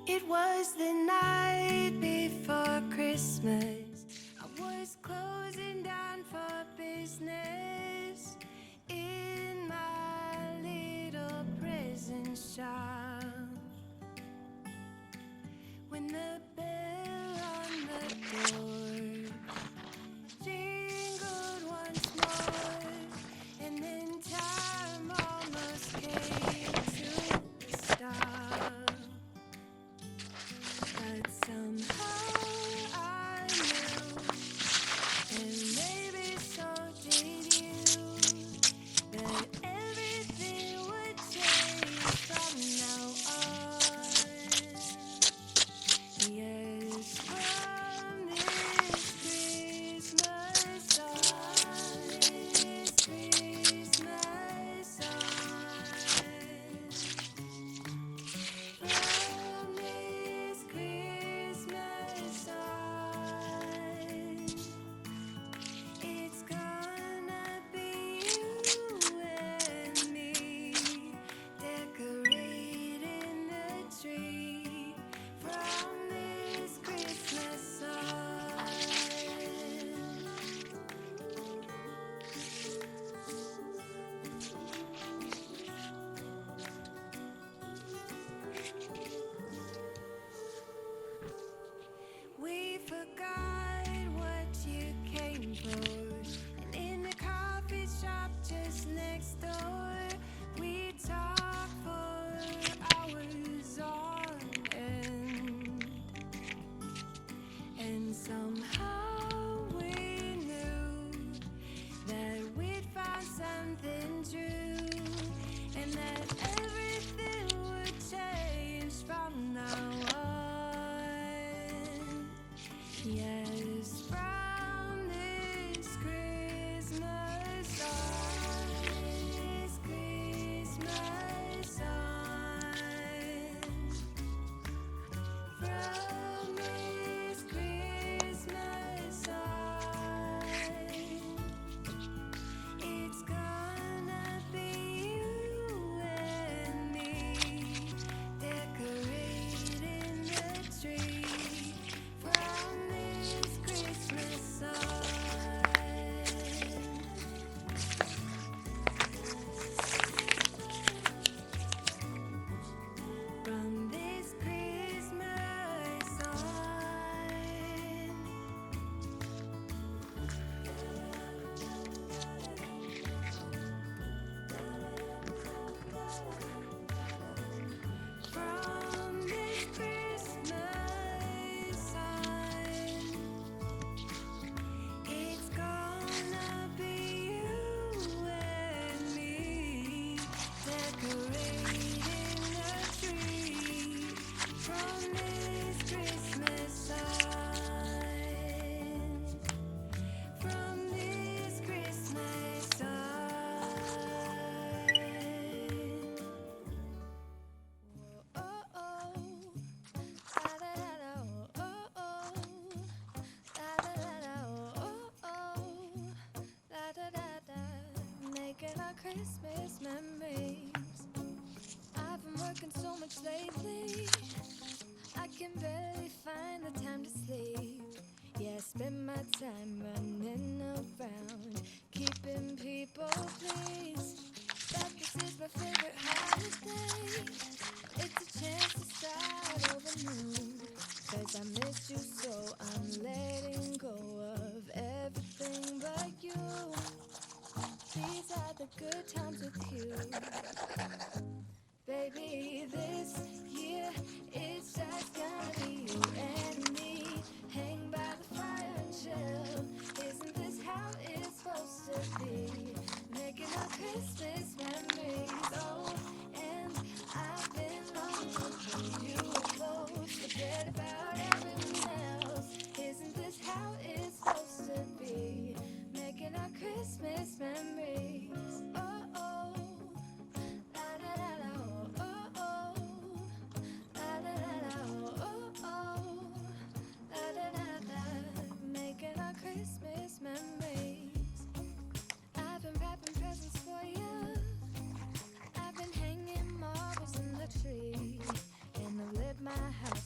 It was the night before Christmas. I was closing down for business in my little present shop. When the bell on the door jingled once more, and then time almost came to a stop. But somehow I knew, and maybe so did you, that everything would change from now on. Yes, from this Christmas on, this Christmas on. From this Christmas on, it's gonna be you and me decorating the tree. From this Christmas on. We forgot what you came for, and in the coffee shop just next door, we talked for hours on end. And somehow we knew that we'd found something true, and that everything would change from now on. Yes, from this Christmas on, this Christmas on. From this Christmas on, it's gonna be you and me decorating the tree. From this Christmas on. From this Christmas on. From this Christmas on, it's gonna be you and me decorating the tree. From this Christmas on. From this Christmas on. Oh, oh, da da da da, oh, oh, da da da da, oh, oh, da da da da, making our Christmas memories. I've been working so much lately, I can barely find the time to sleep. Yeah, I spend my time running around, keeping people pleased. But this is my favorite holiday. It's a chance to start over new. 'Cause I miss you so I'm letting go of everything but you. These are the good times with you. Baby, this year it's just gonna be you and me. Hang by the fire and chill. Isn't this how it's supposed to be? Making our Christmas memories. Oh, and I've been longing for you close. Forget about everyone else. Isn't this how it's supposed to be? Making our Christmas memories. Oh, oh, la da da da, oh, oh, la da da da, oh, oh, la da da da, making our Christmas memories. I've been wrapping presents for you. I've been hanging marbles in the tree, and I've lit my house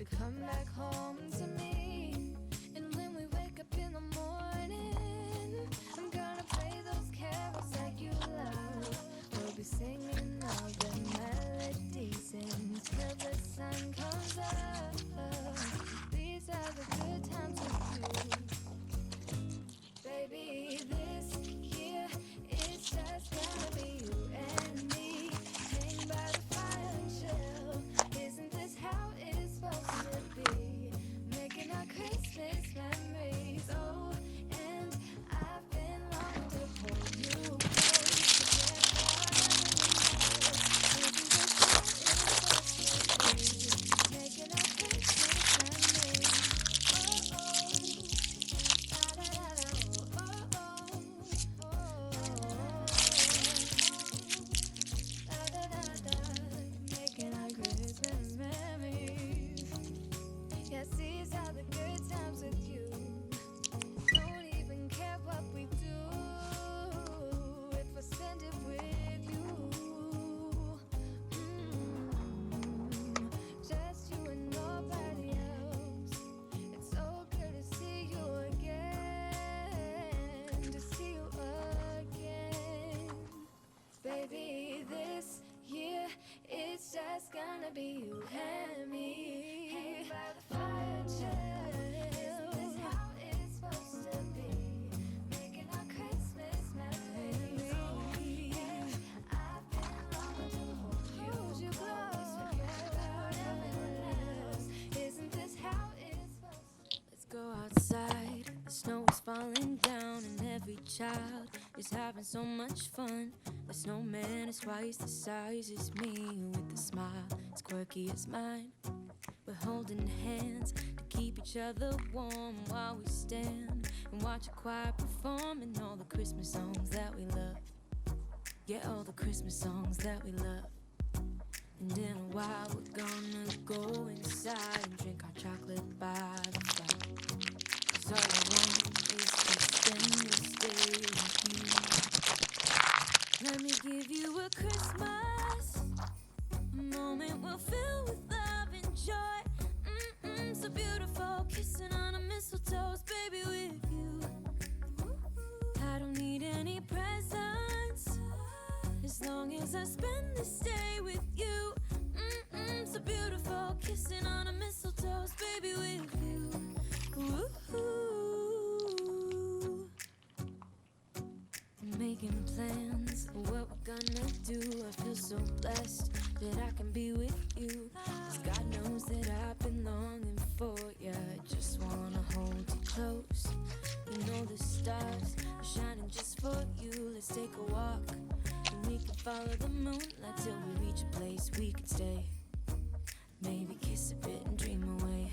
to come back home to me. And when we wake up in the morning, I'm gonna play those carols that you love. We'll be singing all the melodies until the sun comes up. These are the good times with you. Baby, this year it's just gonna be you and me. Hang by the fire and chill. Isn't this how it's supposed to be? Making our Christmas memories. Oh, and I've been longing to hold you close. Isn't this how it's supposed to be? Making our Christmas memories. Oh, oh, da da da da. Oh, oh, da da da da. Making our Christmas memories. Yes, these are the good times with you. Don't even care what we do if I spend it with you. Just you and nobody else. It's so good to see you again. To see you again. Baby, this year it's just gonna be you and me. Hang by the fire and chill. Isn't this how it's supposed to be? Making our Christmas memories. Oh, yeah. I've been longing to hold you close. Forget about everyone else. Isn't this how it's supposed to be? Let's go outside. The snow is falling down and every child is having so much fun. The snowman is twice the size as me, with a smile as quirky as mine. We're holding hands to keep each other warm while we stand and watch a choir performing all the Christmas songs that we love. Yeah, all the Christmas songs that we love. And in a while we're gonna go inside and drink our chocolate by the fire. 'Cause all I want is to spend this day with you. Let me give you a Christmas, a moment we'll fill with love and joy. So beautiful, kissing on a mistletoe, baby, with you. I don't need any presents, as long as I spend this day with you. So beautiful, kissing on a mistletoe, baby, with you. Making plans for what we're gonna do. I feel so blessed that I can be with you. 'Cause God knows that I've been longing for you. I just wanna hold you close. You know the stars are shining just for you. Let's take a walk and we can follow the moonlight till we reach a place we can stay. Maybe kiss a bit and dream away.